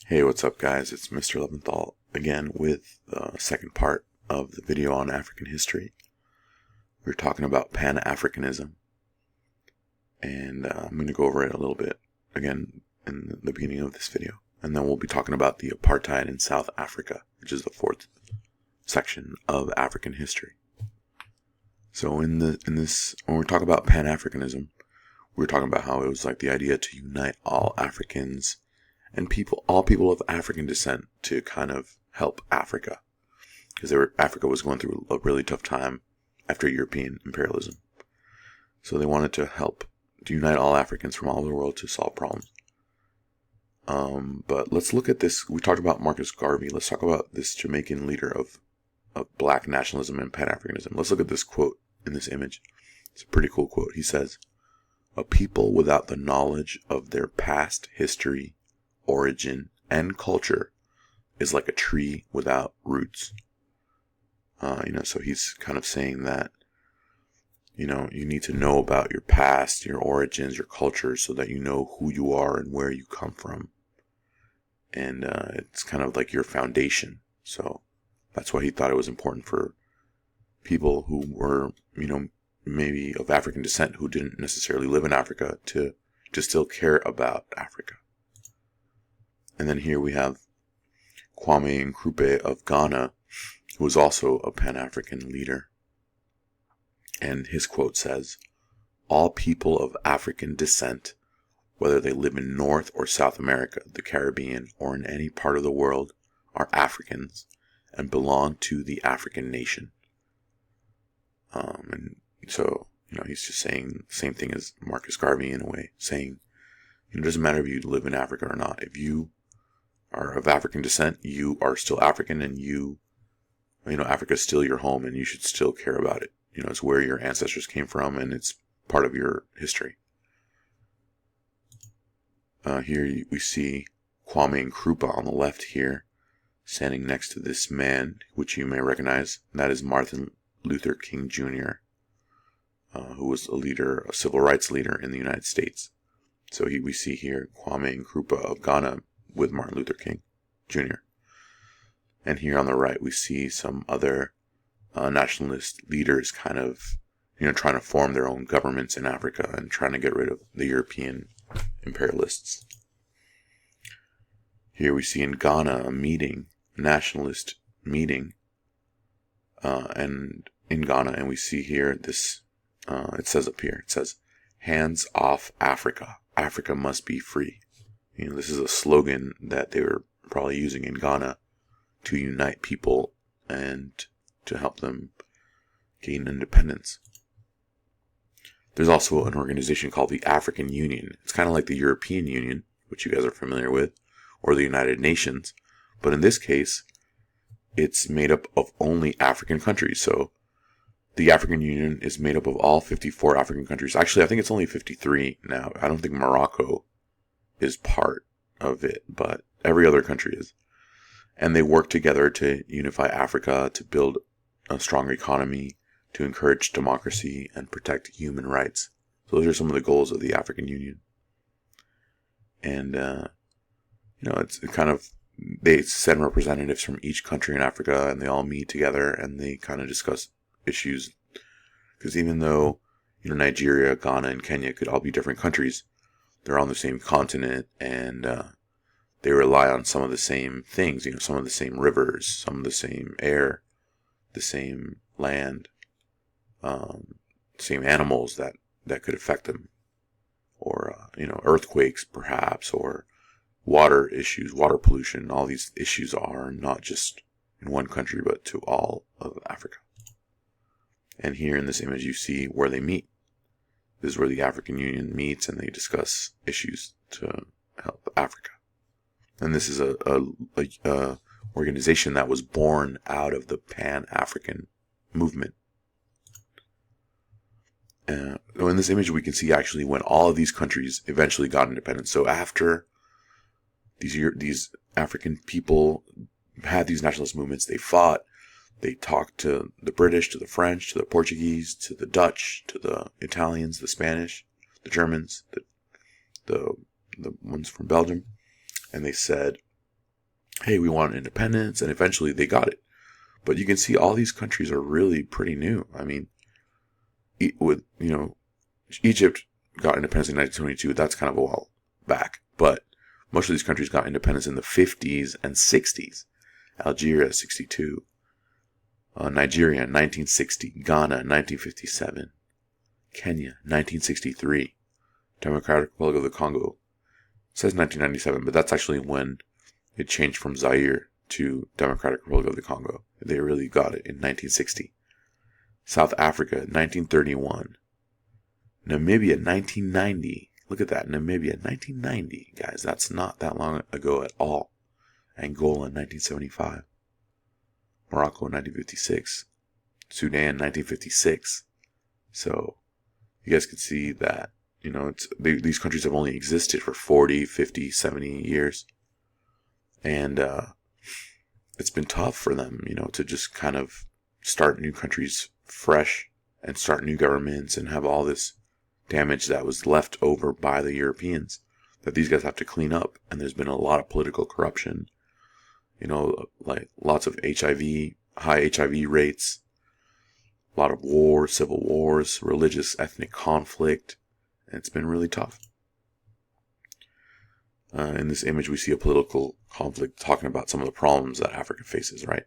Hey, what's up guys? It's Mr. Leventhal again with the second part of the video on African history. We're talking about Pan-Africanism, and I'm going to go over it a little bit again in the beginning of this video. And then we'll be talking about the apartheid in South Africa, which is the fourth section of African history. So when we talk about Pan-Africanism, we're talking about how it was like the idea to unite all Africans and all people of African descent to kind of help Africa, because Africa was going through a really tough time after European imperialism. So they wanted to unite all Africans from all over the world to solve problems. But let's look at this. We talked about Marcus Garvey. Let's talk about this Jamaican leader of black nationalism and Pan-Africanism. Let's look at this quote in this image. It's a pretty cool quote. He says, "A people without the knowledge of their past history, origin, and culture is like a tree without roots." So he's kind of saying that, you need to know about your past, your origins, your culture, so that you know who you are and where you come from. And it's kind of like your foundation. So that's why he thought it was important for people who were, maybe of African descent who didn't necessarily live in Africa to still care about Africa. And then here we have Kwame Nkrumah of Ghana, who was also a Pan-African leader. And his quote says, "All people of African descent, whether they live in North or South America, the Caribbean, or in any part of the world, are Africans and belong to the African nation." And so, he's just saying the same thing as Marcus Garvey in a way, saying, it doesn't matter if you live in Africa or not. If you are of African descent, you are still African, and Africa is still your home, and you should still care about it. It's where your ancestors came from, and it's part of your history. Here we see Kwame Nkrumah on the left here, standing next to this man, which you may recognize. And that is Martin Luther King Jr., who was a civil rights leader in the United States. So we see here Kwame Nkrumah of Ghana with Martin Luther King Jr. And here on the right, we see some other nationalist leaders kind of, trying to form their own governments in Africa and trying to get rid of the European imperialists. Here we see in Ghana a nationalist meeting, and in Ghana, and we see here this, it says up here, it says, "Hands off Africa. Africa must be free." This is a slogan that they were probably using in Ghana to unite people and to help them gain independence. There's also an organization called the African Union. It's kind of like the European Union, which you guys are familiar with, or the United Nations. But in this case, it's made up of only African countries. So the African Union is made up of all 54 African countries. Actually, I think it's only 53 now. I don't think Morocco is part of it, but every other country is. And they work together to unify Africa, to build a strong economy, to encourage democracy, and protect human rights. So those are some of the goals of the African Union. And, it's kind of, they send representatives from each country in Africa, and they all meet together, and they kind of discuss issues. Because even though, Nigeria, Ghana, and Kenya could all be different countries, they're on the same continent, and they rely on some of the same things, some of the same rivers, some of the same air, the same land, same animals that could affect them, or, earthquakes perhaps, or water issues, water pollution. All these issues are not just in one country, but to all of Africa. And here in this image, you see where they meet. This is where the African Union meets, and they discuss issues to help Africa. And this is a organization that was born out of the Pan-African movement. In this image, we can see actually when all of these countries eventually got independence. So after these African people had these nationalist movements, they fought. They talked to the British, to the French, to the Portuguese, to the Dutch, to the Italians, the Spanish, the Germans, the ones from Belgium. And they said, hey, we want independence, and eventually they got it. But you can see all these countries are really pretty new. I mean, with, Egypt got independence in 1922. That's kind of a while back. But most of these countries got independence in the 50s and 60s. Algeria, 62. Nigeria, 1960. Ghana, 1957. Kenya, 1963. Democratic Republic of the Congo. It says 1997, but that's actually when it changed from Zaire to Democratic Republic of the Congo. They really got it in 1960. South Africa, 1931. Namibia, 1990. Look at that, Namibia, 1990. Guys, that's not that long ago at all. Angola, 1975. Morocco, 1956. Sudan, 1956. So, you guys can see that, these countries have only existed for 40, 50, 70 years. And it's been tough for them, to just kind of start new countries fresh and start new governments and have all this damage that was left over by the Europeans that these guys have to clean up. And there's been a lot of political corruption, like lots of high HIV rates, a lot of wars, civil wars, religious, ethnic conflict. And it's been really tough. In this image, we see a political conflict talking about some of the problems that Africa faces, right?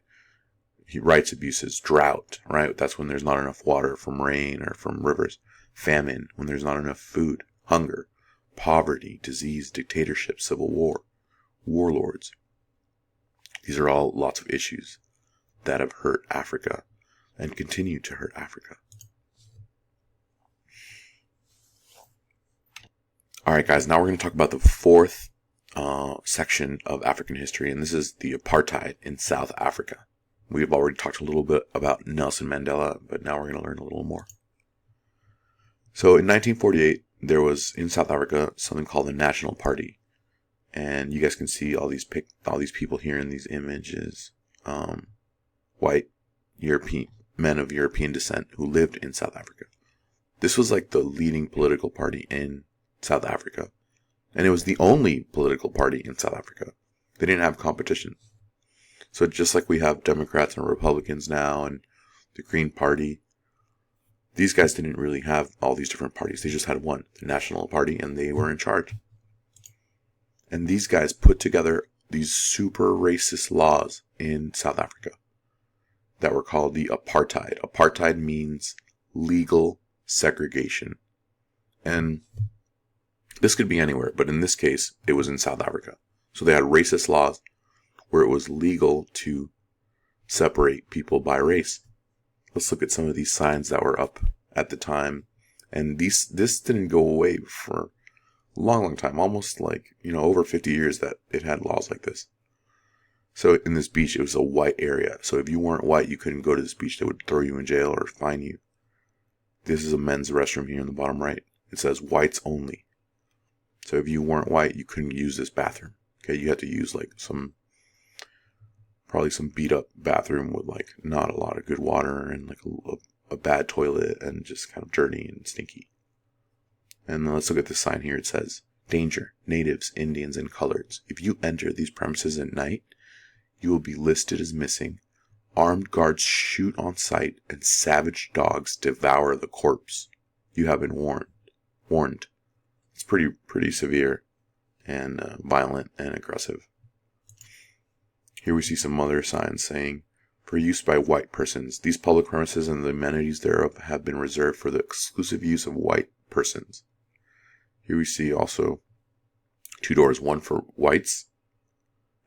Rights abuses, drought, right? That's when there's not enough water from rain or from rivers. Famine, when there's not enough food. Hunger, poverty, disease, dictatorship, civil war, warlords. These are all lots of issues that have hurt Africa and continue to hurt Africa. Alright guys, now we're going to talk about the fourth section of African history, and this is the apartheid in South Africa. We've already talked a little bit about Nelson Mandela, but now we're going to learn a little more. So in 1948, there was in South Africa something called the National Party, and you guys can see all these people here in these images, white European men of European descent who lived in South Africa. This was like the leading political party in South Africa. And it was the only political party in South Africa. They didn't have competition. So just like we have Democrats and Republicans now and the Green Party, these guys didn't really have all these different parties. They just had one, the National Party, and they were in charge. And these guys put together these super racist laws in South Africa that were called the apartheid. Apartheid means legal segregation. And this could be anywhere, but in this case, it was in South Africa. So they had racist laws where it was legal to separate people by race. Let's look at some of these signs that were up at the time. And this didn't go away for a long, long time. Almost like, over 50 years that it had laws like this. So in this beach, it was a white area. So if you weren't white, you couldn't go to this beach. They would throw you in jail or fine you. This is a men's restroom here in the bottom right. It says whites only. So if you weren't white, you couldn't use this bathroom. Okay, you had to use like probably some beat up bathroom with like not a lot of good water and like a bad toilet and just kind of dirty and stinky. And then let's look at this sign here. It says, danger, natives, Indians, and coloreds. If you enter these premises at night, you will be listed as missing. Armed guards shoot on sight and savage dogs devour the corpse. You have been warned. It's pretty severe and violent and aggressive. Here we see some other signs saying, for use by white persons, these public premises and the amenities thereof have been reserved for the exclusive use of white persons. Here we see also 2 doors, one for whites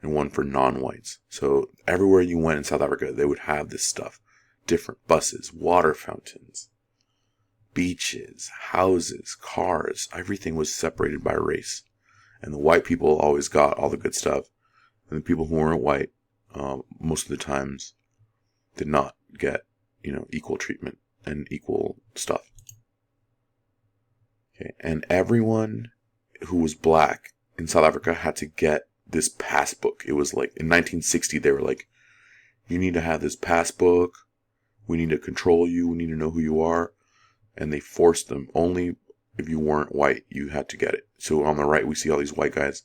and one for non-whites. So everywhere you went in South Africa, they would have this stuff. Different buses, water fountains, beaches, houses, cars, everything was separated by race. And the white people always got all the good stuff. And the people who weren't white, most of the times, did not get, equal treatment and equal stuff. Okay, and everyone who was black in South Africa had to get this passbook. It was like, in 1960, they were like, you need to have this passbook. We need to control you. We need to know who you are. And they forced them. Only if you weren't white, you had to get it. So on the right, we see all these white guys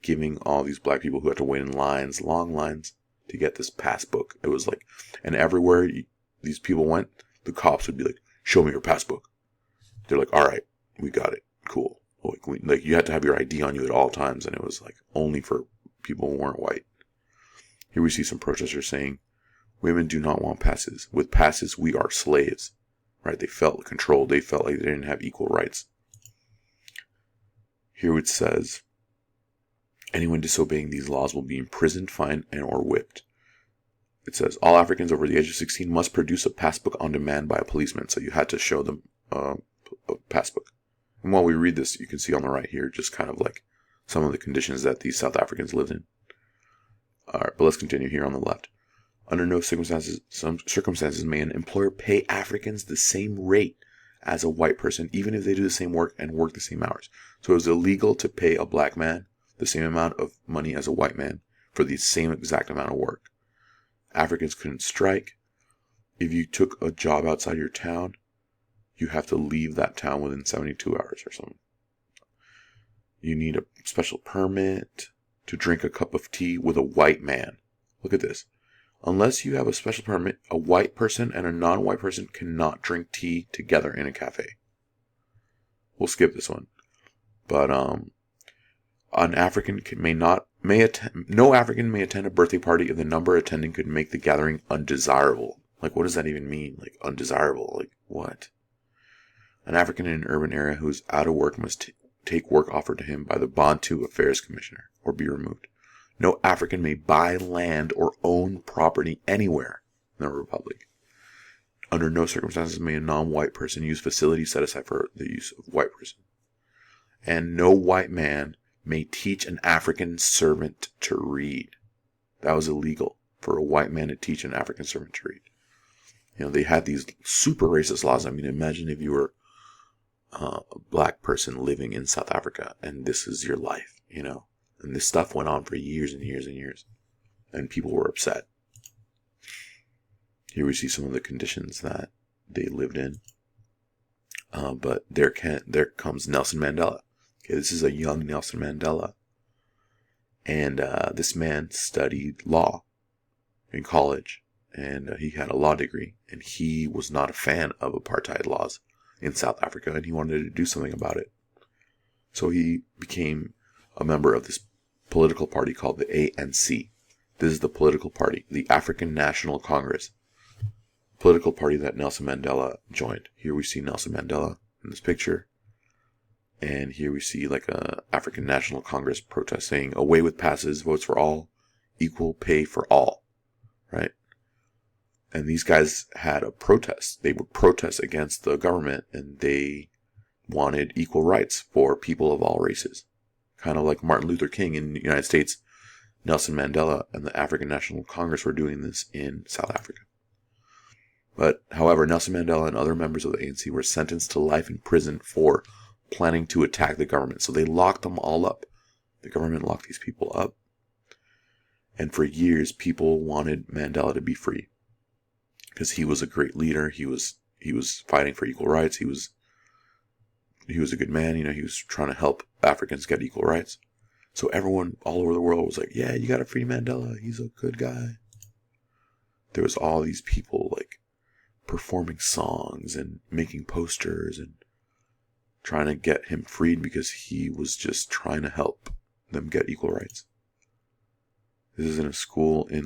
giving all these black people who had to wait in lines, long lines, to get this passbook. It was like, and everywhere these people went, the cops would be like, show me your passbook. They're like, all right, we got it. Cool. Like you had to have your ID on you at all times, and it was like only for people who weren't white. Here we see some protesters saying, women do not want passes. With passes, we are slaves. Right? They felt controlled. They felt like they didn't have equal rights. Here it says, anyone disobeying these laws will be imprisoned, fined, and or whipped. It says, all Africans over the age of 16 must produce a passbook on demand by a policeman. So you had to show them a passbook. And while we read this, you can see on the right here just kind of like some of the conditions that these South Africans lived in. All right, but let's continue here on the left. Under no circumstances may an employer pay Africans the same rate as a white person, even if they do the same work and work the same hours. So it was illegal to pay a black man the same amount of money as a white man for the same exact amount of work. Africans couldn't strike. If you took a job outside your town, you have to leave that town within 72 hours or something. You need a special permit to drink a cup of tea with a white man. Look at this. Unless you have a special permit, a white person and a non-white person cannot drink tea together in a cafe. We'll skip this one. But an African no African may attend a birthday party if the number attending could make the gathering undesirable. Like, what does that even mean? Like, undesirable? Like, what? An African in an urban area who is out of work must take work offered to him by the Bantu Affairs Commissioner or be removed. No African may buy land or own property anywhere in the Republic. Under no circumstances may a non-white person use facilities set aside for the use of white person. And no white man may teach an African servant to read. That was illegal for a white man to teach an African servant to read. You know, they had these super racist laws. I mean, imagine if you were a black person living in South Africa and this is your life, you know. And this stuff went on for years and years and years. And people were upset. Here we see some of the conditions that they lived in. But there comes Nelson Mandela. Okay, this is a young Nelson Mandela. And this man studied law in college. And he had a law degree. And he was not a fan of apartheid laws in South Africa. And he wanted to do something about it. So he became a member of this political party called the ANC. This is the political party, the African National Congress. Political party that Nelson Mandela joined. Here we see Nelson Mandela in this picture. And here we see like a African National Congress protest saying, away with passes, votes for all, equal pay for all. Right? And these guys had a protest. They would protest against the government and they wanted equal rights for people of all races. Kind of like Martin Luther King in the United States, Nelson Mandela and the African National Congress were doing this in South Africa. But, however, Nelson Mandela and other members of the ANC were sentenced to life in prison for planning to attack the government. So they locked them all up. The government locked these people up. And for years, people wanted Mandela to be free. Because he was a great leader. He was fighting for equal rights. He was a good man. You know, he was trying to help Africans get equal rights. So everyone all over the world was like, yeah, you got to free Mandela. He's a good guy. There was all these people like performing songs and making posters and trying to get him freed because he was just trying to help them get equal rights. This is in a school in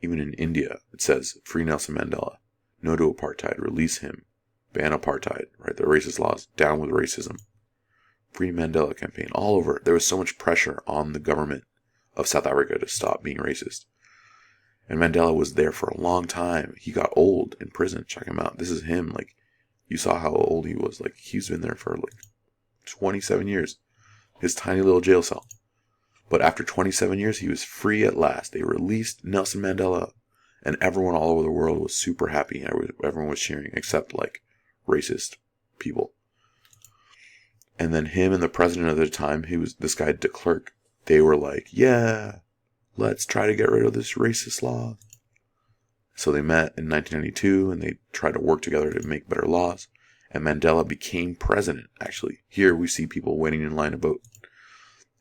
even in India. It says, free Nelson Mandela. No to apartheid. Release him. Ban apartheid, right? The racist laws. Down with racism. Free Mandela campaign. All over. There was so much pressure on the government of South Africa to stop being racist. And Mandela was there for a long time. He got old in prison. Check him out. This is him. You saw how old he was. He's been there for 27 years. His tiny little jail cell. But after 27 years, he was free at last. They released Nelson Mandela. And everyone all over the world was super happy. Everyone was cheering, except racist people. And then him and the president at the time, this guy de Klerk, they were like, yeah, let's try to get rid of this racist law. So they met in 1992 and they tried to work together to make better laws. And Mandela became president, actually. Here we see people waiting in line to vote.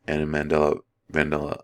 and in Mandela